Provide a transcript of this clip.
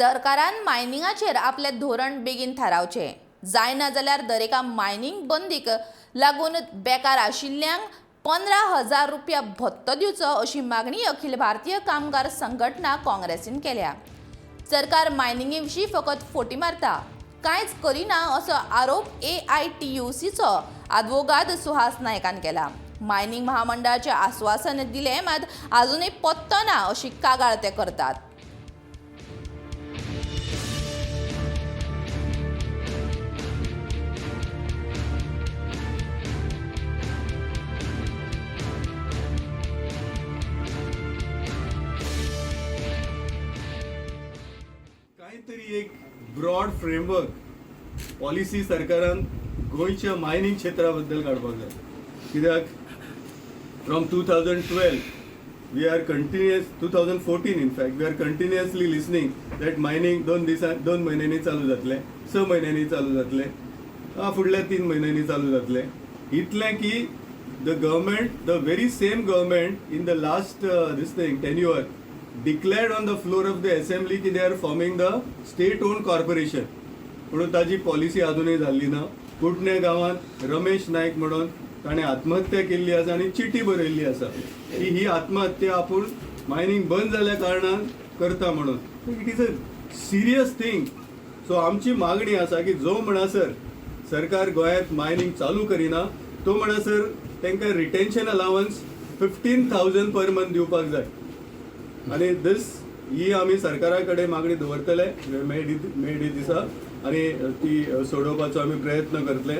सरकारान मायनिंगाचेर आपले धोरण बेगीन थारावचे जायना जाल्यार दरेका मायनिंग बंदीक लागून बेकार आशिल्ल्यांक 15,000 रुपया भत्तो दिवचो अशी मागणी अखिल भारतीय कामगार संघटना काँग्रेसीन केल्या। सरकार मायनिंगे विशीं फकत फोटी मारता, कांयच करिना असो आरोप AITUCचो आदवोगाद सुहास नायकान केला। मायनिंग महामंडळाचे आश्वासन दिले मात अजूनय पत्तो ना अशी कागाळ ते करतात। काहीतरी एक ब्रॉड फ्रेमवर्क पॉलिसी सरकारान गोयच्या मायनिंग क्षेत्राबद्दल काडपाक जाय। कित्याक from 2012 we are continuous 2014 in fact we are continuously listening that mining 2 म्हयन्यांनी चालू जातले, 6 म्हयन्यांनी चालू जातले, फुडल्या 3 म्हयन्यांनी चालू जातले। इतलें की the government, the very same government in the last this thing tenure declared on the floor of the assembly की they are forming the state owned corporation, म्हणून ताजी पॉलिसी अजूनही जाल्ली ना। कुटणे गांवांत रमेश नायक म्हणून ताणें आत्महत्या केल्ली आसा आनी चिठी बरयल्ली आसा की ही आत्महत्या आपूण मायनिंग बंद जाल्या कारणान करता म्हणून। It is a serious thing. So आमची मागणी आसा की जो म्हणसर सरकार गोंयांत मायनिंग चालू करिना तो म्हणसर तांकां रिटेन्शन अलावन्स 15,000 पर मंथ दिवपाक जाय। आणि ही आम्ही सरकारा कडेन मागणी दवरतले मे दिसा आणि ती सोडोवपाचो आम्ही प्रयत्न करतले।